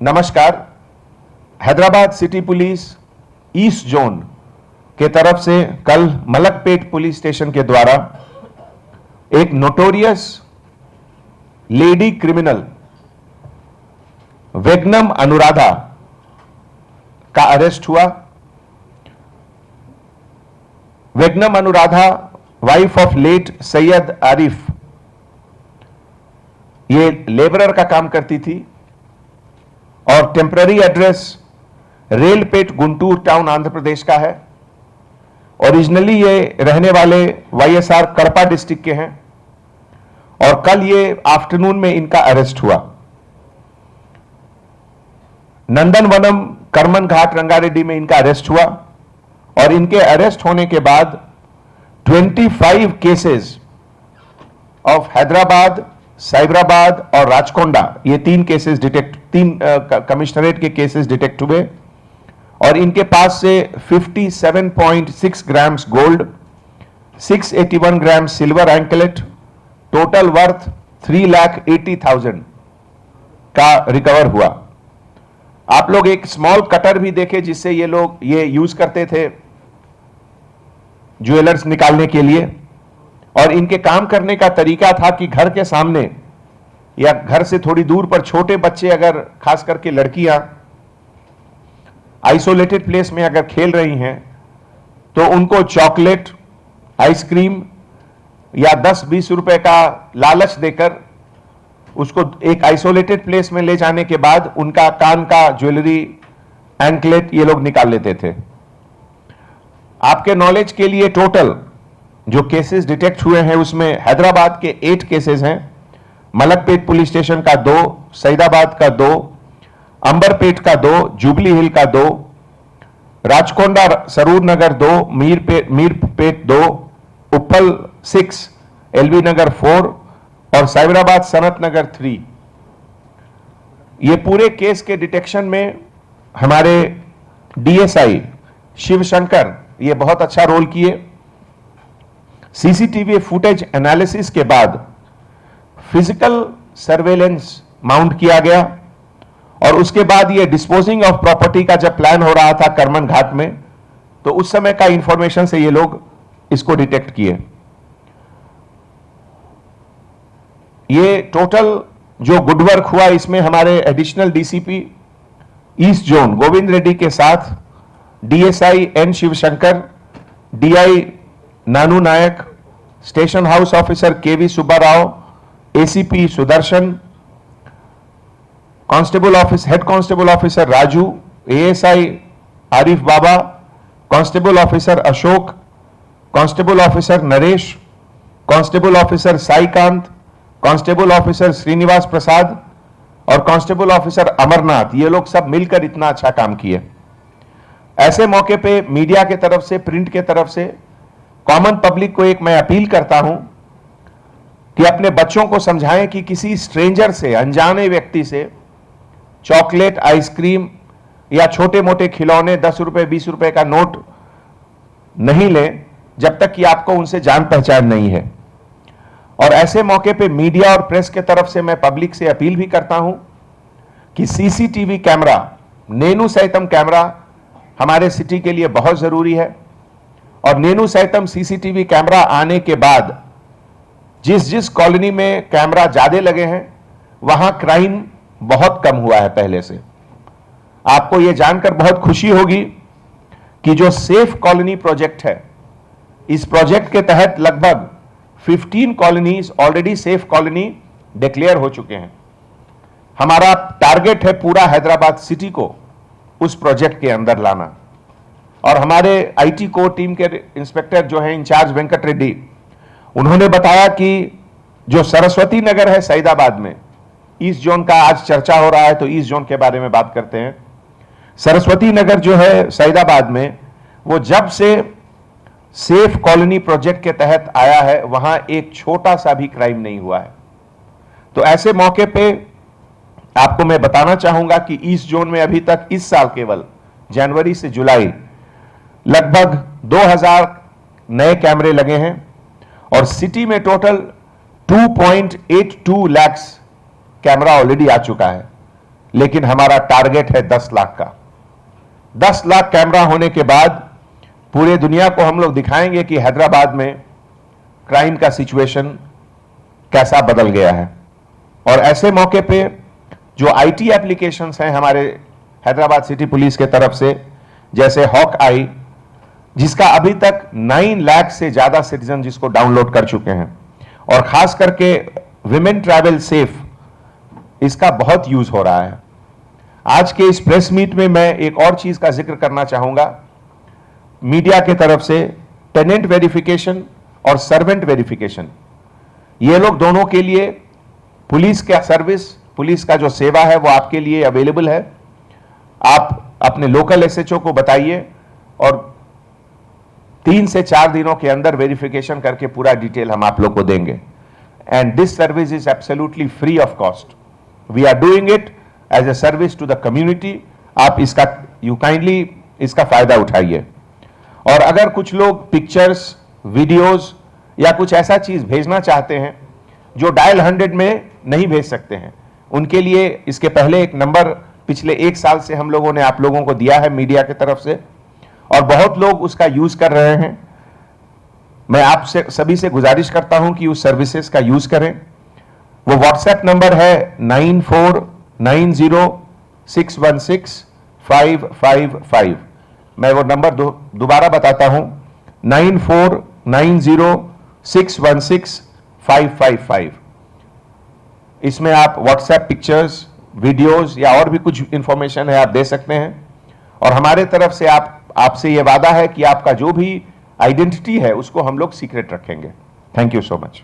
नमस्कार। Hyderabad city police east zone के तरफ से कल मलकपेट पुलिस स्टेशन के द्वारा एक notorious lady criminal Vegnam Anuradha का अरेस्ट हुआ। Vegnam Anuradha wife of late Syed Arif, ये लेबरर का काम करती थी और temporary address Railpet Guntur town Andhra Pradesh का है। ओरिजिनली ये रहने वाले वाईएसआर कड़पा डिस्ट्रिक्ट के हैं और कल ये आफ्टरनून में इनका अरेस्ट हुआ। नंदनवनम करमन घाट रंगारेड्डी में इनका अरेस्ट हुआ और इनके अरेस्ट होने के बाद 25 केसेस ऑफ हैदराबाद, साइबराबाद और राचकोंडा, ये तीन कमिश्नरेट के केसेस डिटेक्ट हुए और इनके पास से 57.6 ग्राम्स गोल्ड, 681 ग्राम सिल्वर एंकलेट, टोटल वर्थ 3,80,000 का रिकवर हुआ। आप लोग एक स्मॉल कटर भी देखे जिससे ये लोग ये यूज करते थे ज्वेलर्स निकालने के लिए, और इनके काम करने का तरीका था कि घर के सामने या घर से थोड़ी दूर पर छोटे बच्चे, अगर खास करके लड़कियां आइसोलेटेड प्लेस में अगर खेल रही हैं तो उनको चॉकलेट, आइसक्रीम या 10-20 रुपए का लालच देकर उसको एक आइसोलेटेड प्लेस में ले जाने के बाद उनका कान का ज्वेलरी, एंकलेट ये लोग निकाल लेते थे। आपके नॉलेज के लिए टोटल जो केसेस डिटेक्ट हुए हैं उसमें हैदराबाद के 8 केसेस हैं, मलकपेट पुलिस स्टेशन का 2, सईदाबाद का 2, अंबरपेट का 2, जुबली हिल का 2, राचकोंडा सरूर नगर 2, मीरपेट 2, उप्पल 6, एलबी नगर 4 और साइबराबाद सनत नगर 3। ये पूरे केस के डिटेक्शन में हमारे डीएसआई शिवशंकर ये बहुत अच्छा रोल किए। सीसीटीवी फुटेज एनालिसिस के बाद फिजिकल सर्वेलेंस माउंट किया गया और उसके बाद ये डिस्पोजिंग ऑफ प्रॉपर्टी का जब प्लान हो रहा था करमन घाट में, तो उस समय का इंफॉर्मेशन से ये लोग इसको डिटेक्ट किए। ये टोटल जो गुड वर्क हुआ इसमें हमारे additional DCP east zone Govind Reddy के साथ DSI N Shivshankar, DI Nanu Nayak, station house officer KV Subbarao, ACP Sudarshan, constable office head constable officer Raju, ASI Arif Baba, constable officer Ashok, constable officer Naresh, constable officer Saikant, constable officer Srinivas Prasad और कांस्टेबल ऑफिसर अमरनाथ, ये लोग सब मिलकर इतना अच्छा काम किए। ऐसे मौके पे मीडिया के तरफ से, प्रिंट के तरफ से कॉमन पब्लिक को एक मैं अपील करता हूं कि अपने बच्चों को समझाएं कि किसी स्ट्रेंजर से, अनजाने व्यक्ति से चॉकलेट, आइसक्रीम या छोटे मोटे खिलौने 10 रुपए 20 रुपए का नोट नहीं लें जब तक कि आपको उनसे जान पहचान नहीं है। और ऐसे मौके पे मीडिया और प्रेस के तरफ से मैं पब्लिक से अपील भी करता हूं कि CCTV camera, Nenu Saitam camera हमारे सिटी के लिए बहुत जरूरी है। और नेनू सैतम सीसीटीवी कैमरा आने के बाद जिस जिस कॉलोनी में कैमरा ज्यादा लगे हैं वहां क्राइम बहुत कम हुआ है पहले से। आपको यह जानकर बहुत खुशी होगी कि जो सेफ कॉलोनी प्रोजेक्ट है, इस प्रोजेक्ट के तहत लगभग 15 colonies already safe colony declare हो चुके हैं। हमारा टारगेट है पूरा हैदराबाद सिटी को उस प्रोजेक्ट के अंदर लाना। और हमारे आईटी कोर टीम के इंस्पेक्टर जो हैं इंचार्ज वेंकट रेड्डी, उन्होंने बताया कि जो सरस्वती नगर है सईदाबाद में, ईस्ट जोन का आज चर्चा हो रहा है तो ईस्ट जोन के बारे में बात करते हैं। सरस्वती नगर जो है सईदाबाद में, वो जब से सेफ कॉलोनी प्रोजेक्ट के तहत आया है वहां एक छोटा सा भी क्राइम नहीं हुआ है। तो ऐसे मौके पे आपको मैं बताना चाहूंगा कि ईस्ट जोन में अभी तक इस साल केवल जनवरी से जुलाई लगभग 2000 नए कैमरे लगे हैं और सिटी में टोटल 2.82 लाख कैमरा ऑलरेडी आ चुका है, लेकिन हमारा टारगेट है 10 लाख का। 10 लाख कैमरा होने के बाद पूरे दुनिया को हम लोग दिखाएंगे कि हैदराबाद में क्राइम का सिचुएशन कैसा बदल गया है। और ऐसे मौके पे जो आईटी एप्लीकेशंस हैं हमारे हैदराबाद सिटी पुलिस के तरफ से, जैसे हॉक आई, जिसका अभी तक 9 लाख से ज्यादा सिटीजन जिसको डाउनलोड कर चुके हैं, और खास करके विमेन ट्रैवल सेफ, इसका बहुत यूज हो रहा है। आज के इस प्रेस मीट में मैं एक और चीज का जिक्र करना चाहूंगा। मीडिया के तरफ से टेनेंट वेरिफिकेशन और सर्वेंट वेरिफिकेशन, ये लोग दोनों के लिए पुलिस का सर्विस, पुलिस का जो सेवा है वो आपके लिए अवेलेबल है। आप अपने लोकल एसएचओ को बताइए और 3 से 4 दिनों के अंदर वेरिफिकेशन करके पूरा डिटेल हम आप लोग को देंगे। And this service is absolutely free of cost. We are doing it as a service to the community. आप इसका काइंडली इसका फायदा उठाइए। और अगर कुछ लोग पिक्चर्स, वीडियोस या कुछ ऐसा चीज भेजना चाहते हैं जो डायल 100 में नहीं भेज सकते हैं, उनके लिए इसके पहले एक नंबर पिछले 1 साल से हम लोगों ने आप लोगों को दिया है मीडिया की तरफ से, और बहुत लोग उसका यूज कर रहे हैं। मैं आपसे सभी से गुजारिश करता हूं कि उस सर्विसेज का यूज करें। वो व्हाट्सएप नंबर है 9490616555। मैं वो नंबर दोबारा बताता हूं, 9490616555। इसमें आप व्हाट्सएप पिक्चर्स, वीडियोस या और भी कुछ इंफॉर्मेशन है आप दे सकते हैं। और हमारे तरफ से आपसे ये वादा है कि आपका जो भी आइडेंटिटी है उसको हम लोग सीक्रेट रखेंगे। Thank you so much.